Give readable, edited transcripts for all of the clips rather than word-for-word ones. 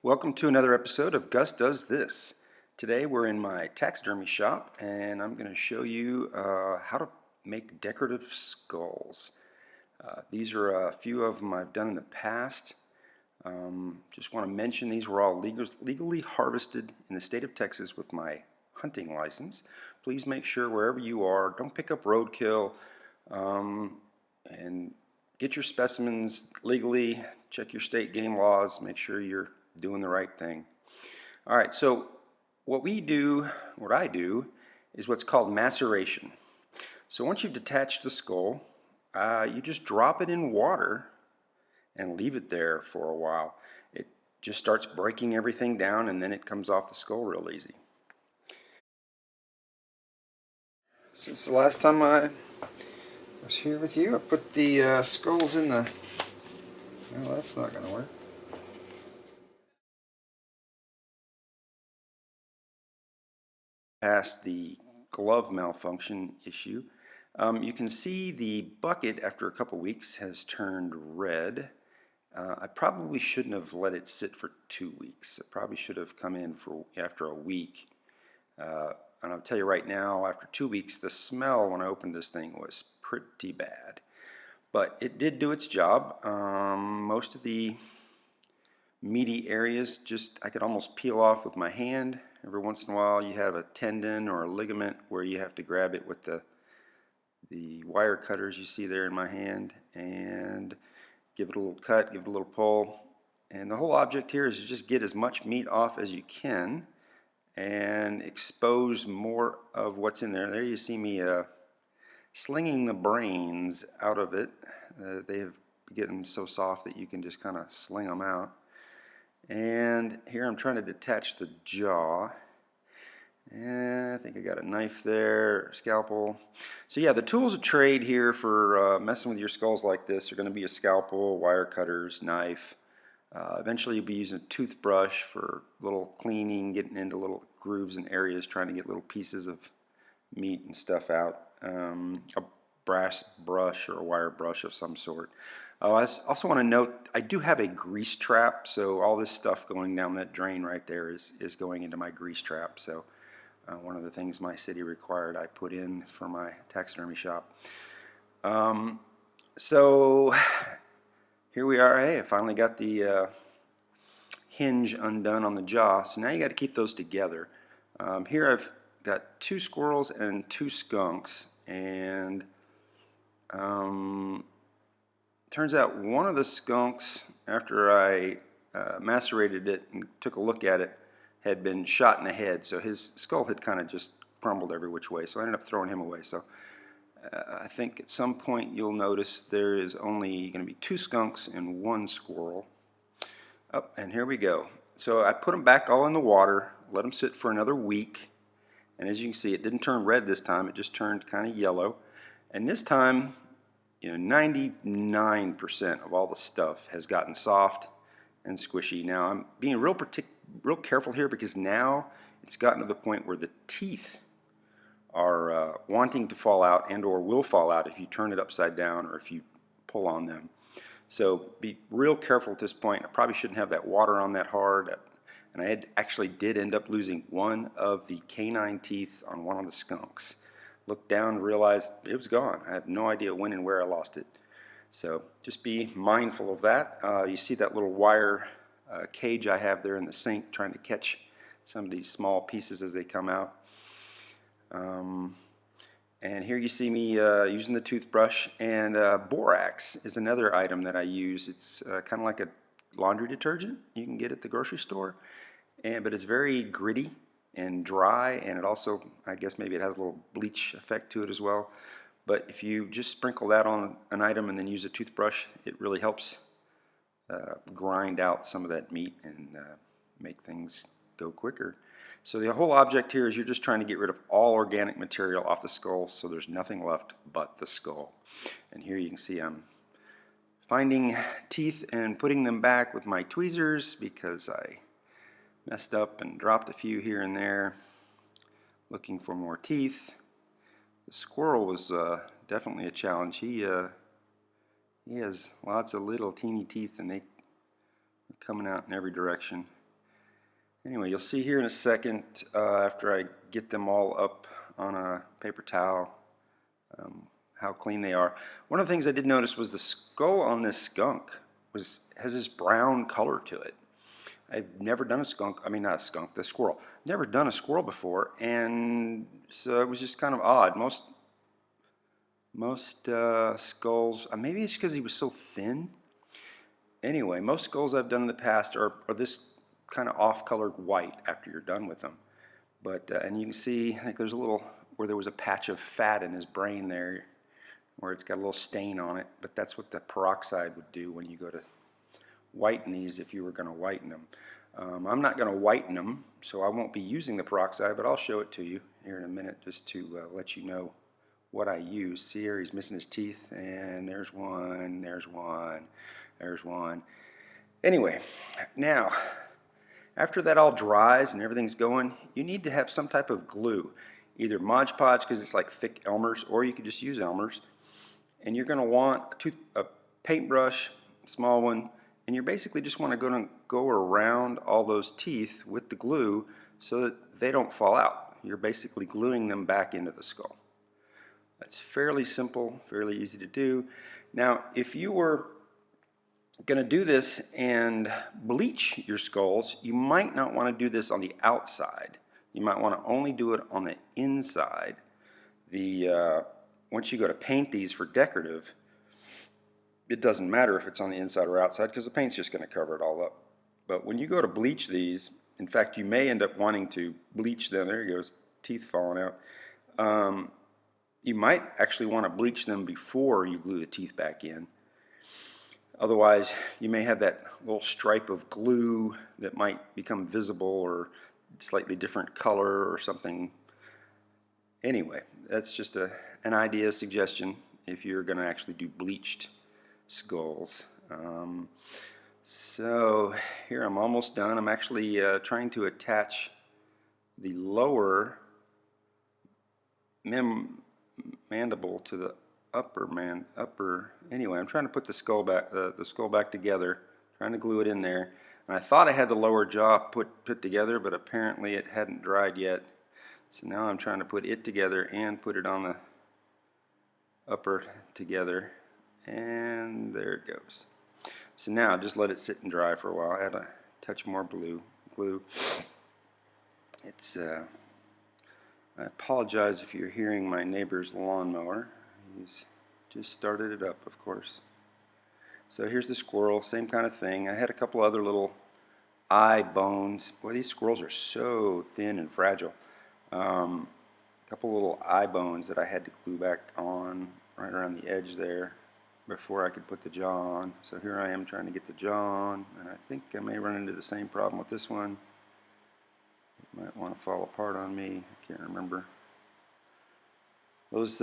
Welcome to another episode of Gus Does This. Today we're in my taxidermy shop and I'm going to show you how to make decorative skulls. These are a few of them I've done in the past. Just want to mention these were all legally harvested in the state of Texas with my hunting license. Please make sure wherever you are, don't pick up roadkill, and get your specimens legally. Check your state game laws, make sure you're doing the right thing. Alright, so what I do, is what's called maceration. So once you've detached the skull, you just drop it in water and leave it there for a while. It just starts breaking everything down and then it comes off the skull real easy. Since the last time I was here with you, I put the skulls in the... Well, that's not going to work. Past the glove malfunction issue. You can see the bucket after a couple weeks has turned red. I probably shouldn't have let it sit for 2 weeks. I probably should have come in after a week. And I'll tell you right now, after 2 weeks, the smell when I opened this thing was pretty bad. But it did do its job. Most of the meaty areas I could almost peel off with my hand. Every once in a while you have a tendon or a ligament where you have to grab it with the wire cutters you see there in my hand and give it a little cut, give it a little pull. And the whole object here is to just get as much meat off as you can and expose more of what's in there. There you see me slinging the brains out of it. They have getting so soft that you can just kind of sling them out. And here I'm trying to detach the jaw. And I think I got a knife there, scalpel. So yeah, the tools of trade here for messing with your skulls like this are going to be a scalpel, wire cutters, knife. Eventually you'll be using a toothbrush for little cleaning, getting into little grooves and areas, trying to get little pieces of meat and stuff out. A brass brush or a wire brush of some sort. I also want to note I do have a grease trap, so all this stuff going down that drain right there is going into my grease trap. So one of the things my city required I put in for my taxidermy shop. So here we are. Hey, I finally got the hinge undone on the jaw, so now you got to keep those together. Here I've got 2 squirrels and 2 skunks, and turns out one of the skunks, after I macerated it and took a look at it, had been shot in the head, so his skull had kind of just crumbled every which way, so I ended up throwing him away. So I think at some point you'll notice there is only going to be 2 skunks and 1 squirrel. Oh, and here we go. So I put them back all in the water, let them sit for another week, and as you can see, it didn't turn red this time, it just turned kind of yellow. And this time, 99% of all the stuff has gotten soft and squishy. Now I'm being real careful here because now it's gotten to the point where the teeth are wanting to fall out and or will fall out if you turn it upside down or if you pull on them. So be real careful at this point. I probably shouldn't have that water on that hard. And I actually did end up losing one of the canine teeth on one of the skunks. Looked down and realized it was gone. I have no idea when and where I lost it. So just be mindful of that. You see that little wire cage I have there in the sink trying to catch some of these small pieces as they come out. And here you see me using the toothbrush, and borax is another item that I use. It's kind of like a laundry detergent you can get at the grocery store, but it's very gritty and dry, and it also, I guess maybe it has a little bleach effect to it as well. But if you just sprinkle that on an item and then use a toothbrush, it really helps grind out some of that meat and make things go quicker. So the whole object here is you're just trying to get rid of all organic material off the skull so there's nothing left but the skull. And here you can see I'm finding teeth and putting them back with my tweezers because I messed up and dropped a few here and there looking for more teeth. The squirrel was definitely a challenge. He has lots of little teeny teeth and they are coming out in every direction. Anyway, you'll see here in a second, after I get them all up on a paper towel, how clean they are. One of the things I did notice was the skull on this skunk has this brown color to it. I've never done a skunk, I mean not a skunk, the squirrel. Never done a squirrel before, and so it was just kind of odd. Most skulls, maybe it's because he was so thin. Anyway, most skulls I've done in the past are this kind of off-colored white after you're done with them. But and you can see, I think there's a little where there was a patch of fat in his brain there, where it's got a little stain on it. But that's what the peroxide would do when you go to whiten these, if you were going to whiten them. I'm not going to whiten them, so I won't be using the peroxide, but I'll show it to you here in a minute just to let you know what I use. See here, he's missing his teeth, and there's one, there's one, there's one. Anyway, now, after that all dries and everything's going, you need to have some type of glue. Either Mod Podge, because it's like thick Elmer's, or you could just use Elmer's. And you're going to want a paintbrush, small one, and you basically just want to go around all those teeth with the glue so that they don't fall out. You're basically gluing them back into the skull. That's fairly simple, fairly easy to do. Now, if you were going to do this and bleach your skulls, you might not want to do this on the outside. You might want to only do it on the inside. Once you go to paint these for decorative, it doesn't matter if it's on the inside or outside because the paint's just going to cover it all up. But when you go to bleach these, in fact, you may end up wanting to bleach them. There he goes, teeth falling out. You might actually want to bleach them before you glue the teeth back in. Otherwise, you may have that little stripe of glue that might become visible or slightly different color or something. Anyway, that's just an idea, a suggestion if you're going to actually do bleached skulls. So here I'm almost done. I'm actually trying to attach the lower mandible to the anyway, I'm trying to put the skull back together, trying to glue it in there. And I thought I had the lower jaw put together, but apparently it hadn't dried yet. So now I'm trying to put it together and put it on the upper together, and there it goes. So now just let it sit and dry for a while. Add a touch more glue. It's I apologize if you're hearing my neighbor's lawnmower. He's just started it up, of course. So here's the squirrel, same kind of thing. I had a couple other little eye bones. Boy, these squirrels are so thin and fragile. A couple little eye bones that I had to glue back on right around the edge there before I could put the jaw on. So here I am trying to get the jaw on, and I think I may run into the same problem with this one. It might want to fall apart on me. I can't remember. Those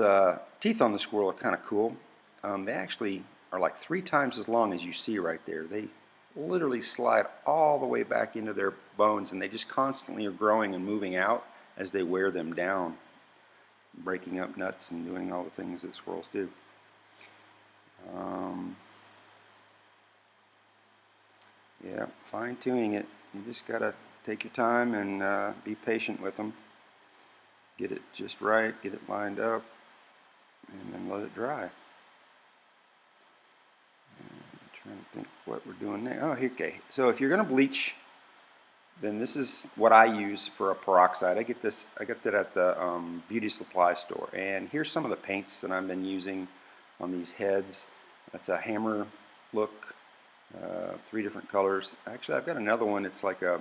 teeth on the squirrel are kind of cool. They actually are like 3 times as long as you see right there. They literally slide all the way back into their bones, and they just constantly are growing and moving out as they wear them down, breaking up nuts and doing all the things that squirrels do. Yeah, fine-tuning it. You just gotta take your time and be patient with them. Get it just right, get it lined up, and then let it dry. I'm trying to think what we're doing there. Oh, okay. So if you're going to bleach, then this is what I use for a peroxide. I got that at the beauty supply store. And here's some of the paints that I've been using on these heads. That's a hammer look, 3 different colors. Actually, I've got another one. It's like a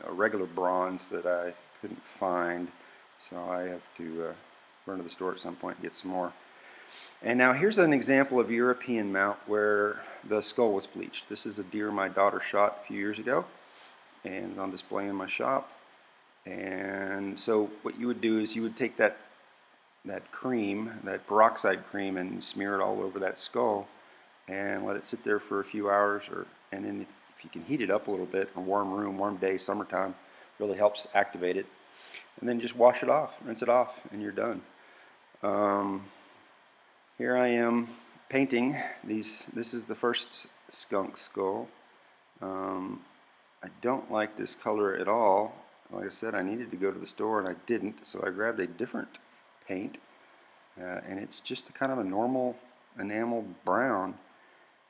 regular bronze that I couldn't find. So I have to run to the store at some point and get some more. And now here's an example of European mount where the skull was bleached. This is a deer my daughter shot a few years ago and on display in my shop. And so what you would do is you would take that cream, that peroxide cream, and smear it all over that skull and let it sit there for a few hours, and then if you can heat it up a little bit, a warm room, warm day, summertime, really helps activate it. And then just wash it off, rinse it off, and you're done. Here I am painting these. This is the first skunk skull. I don't like this color at all. Like I said, I needed to go to the store and I didn't, so I grabbed a different paint, and it's just kind of a normal enamel brown.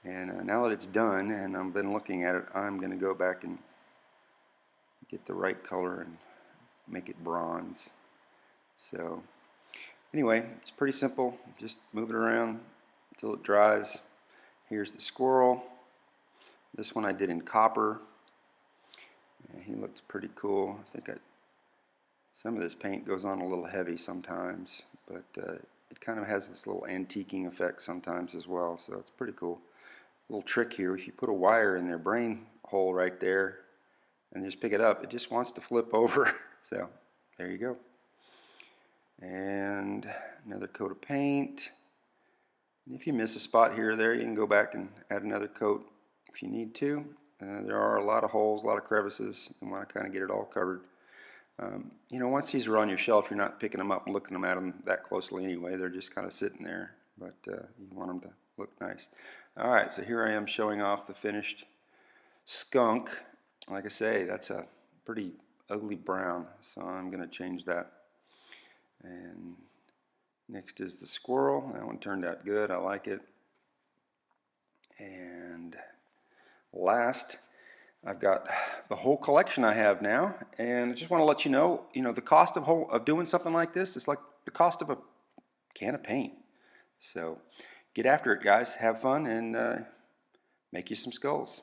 And now that it's done and I've been looking at it, I'm going to go back and get the right color and make it bronze. So anyway, it's pretty simple. Just move it around until it dries. Here's the squirrel. This one I did in copper. Yeah, he looks pretty cool. I think some of this paint goes on a little heavy sometimes, but it kind of has this little antiquing effect sometimes as well, so it's pretty cool. Little trick here, if you put a wire in their brain hole right there and just pick it up, it just wants to flip over. So there you go. And another coat of paint. And if you miss a spot here or there, you can go back and add another coat if you need to. There are a lot of holes, a lot of crevices, and want to kind of get it all covered. You know, once these are on your shelf, you're not picking them up and looking at them that closely anyway. They're just kind of sitting there, but you want them to look nice. All right, so here I am showing off the finished skunk. Like I say, that's a pretty ugly brown, so I'm going to change that. And next is the squirrel. That one turned out good. I like it. And last, I've got the whole collection I have now, and I just want to let you know, the cost of doing something like this is like the cost of a can of paint. So get after it, guys. Have fun and make you some skulls.